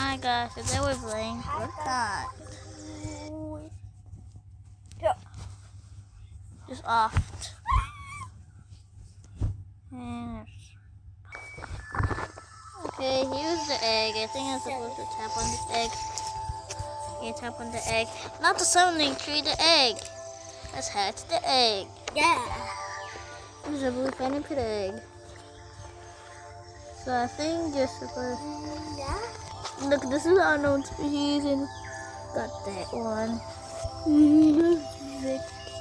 my gosh, if they were playing Fortnite. Just off. Okay, here's the egg. I think I'm supposed to tap on this egg. Yeah, tap on the egg. Not the summoning tree, the egg. Let's hatch the egg. Yeah. This is a blue penny pit egg. So I think you're supposed. Yeah. Look, this is unknown species and got that one.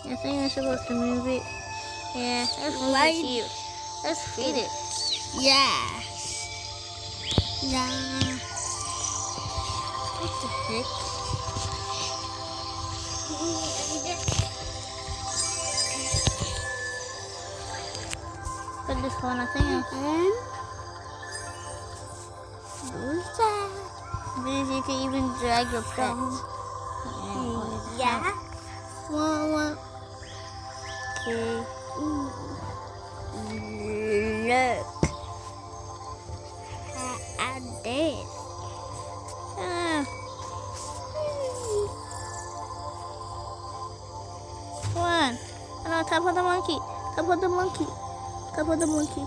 I think I'm supposed to move it. Yeah, let's move it here. Let's feed it. Yeah. Yeah. What the heck? Put this one, I think. Who's that? Maybe you can even drag your pet. Yeah. One. Okay. Look at this. One. Oh, no, tap on the monkey. Tap on the monkey. Tap on the monkey.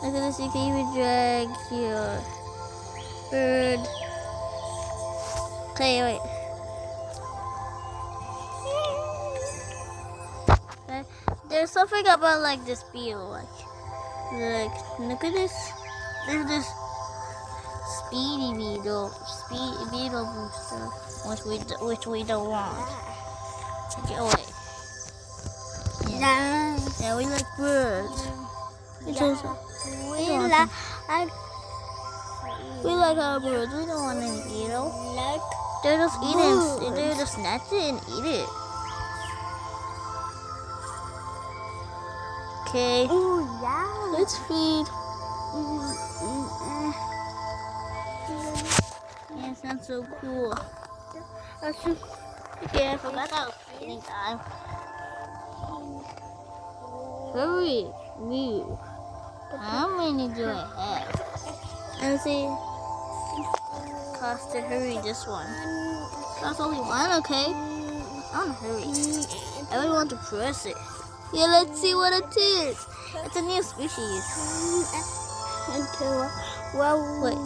Look at this. You can even drag your bird. Okay, wait. Okay. There's something about like this beetle. Like, look at this. There's this speedy beetle booster, which we don't want. Get away. Yeah, we like birds. We like our birds. We don't want any beetle. They're just eating. They're just snatch it and eat it. Okay. Oh yeah. Let's feed. Yeah, it sounds so cool. Okay, I forgot that was feeding time. Hurry, move. How many do I have? Let's see. Cost to hurry this one. Cost only one, okay? I want to hurry. I really want to press it. Yeah, let's see what it is. It's a new species. Wait.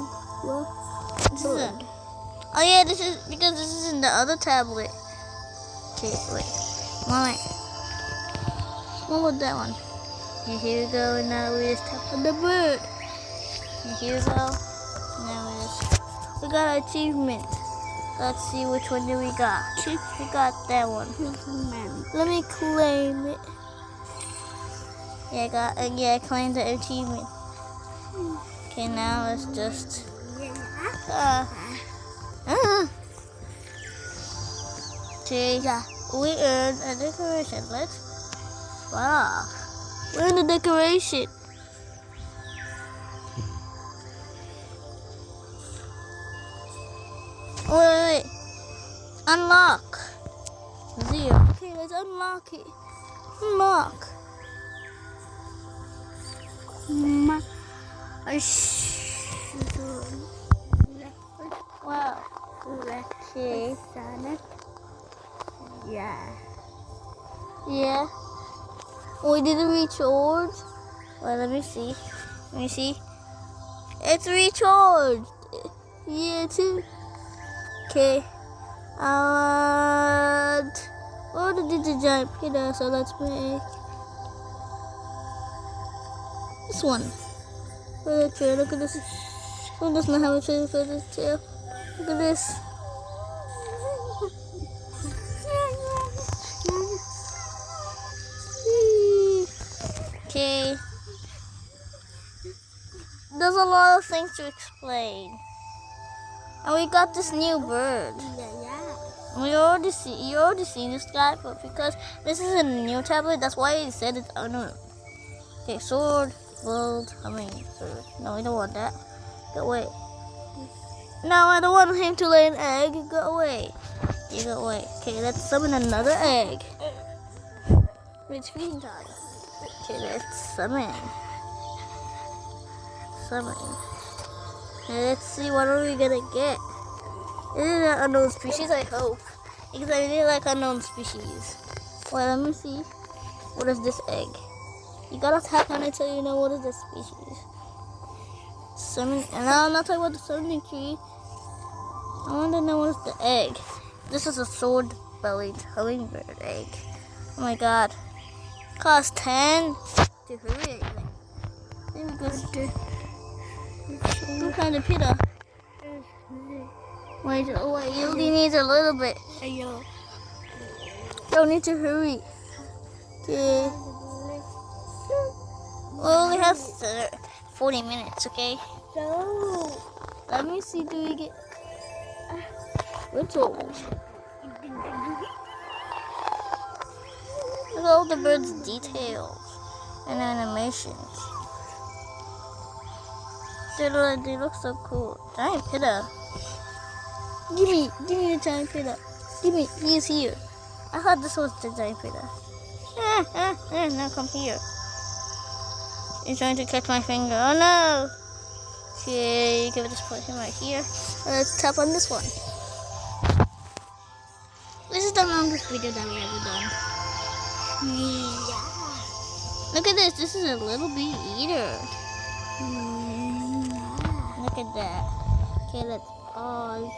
Oh yeah, this is because this is in the other tablet. Okay, wait. One. What was that one? And here we go. And now we just tap on the bird. And here we go. Now we got an achievement. Let's see which one do we got. We got that one. Let me claim it. Yeah, I claimed the achievement. Okay, now let's just. Okay, we earned a decoration. Let's spot off. We're in the decoration. Wait. Unlock. 0. Okay, let's unlock it. Unlock. Wow. Okay. Yeah. We didn't recharge. Well, let me see. It's recharged. Yeah, too. Okay. Oh, did the giant pita, so let's make this one. For the tail, look at this. Who does not have a tail for the tail? Look at this. Okay. There's a lot of things to explain. And we got this new bird. You already seen this guy, but because this is a new tablet, that's why it said it's unknown. Okay, sword, world, bird. No, we don't want that. Go away. No, I don't want him to lay an egg. Go away. You go away. Okay, let's summon another egg. It's feeding time. Okay, let's summon. Let's see what are we gonna get. This is an unknown species, I hope. Because I really like unknown species. Wait, let me see. What is this egg? You gotta tap on it so you know what is this species. And I'm not talking about the summoning tree. I want to know what is the egg. This is a sword-bellied hummingbird egg. Oh my god. Cost 10 to hurry. There we go. Some kind of pita. Wait, you only need a little bit. Don't need to hurry. Okay. We only have 40 minutes, okay? So, Let me see, do we get... Which one? Look at all the bird's details and animations. They look so cool. Giant pita. Give me the giant pita. He is here. I thought this was the giant pita. Now come here. He's trying to catch my finger. Oh no! Okay, give it this position right here. Let's tap on this one. This is the longest video that we ever done. yeah. Look at this. This is a little bee eater. Yeah. Look at that. Okay, let's pause.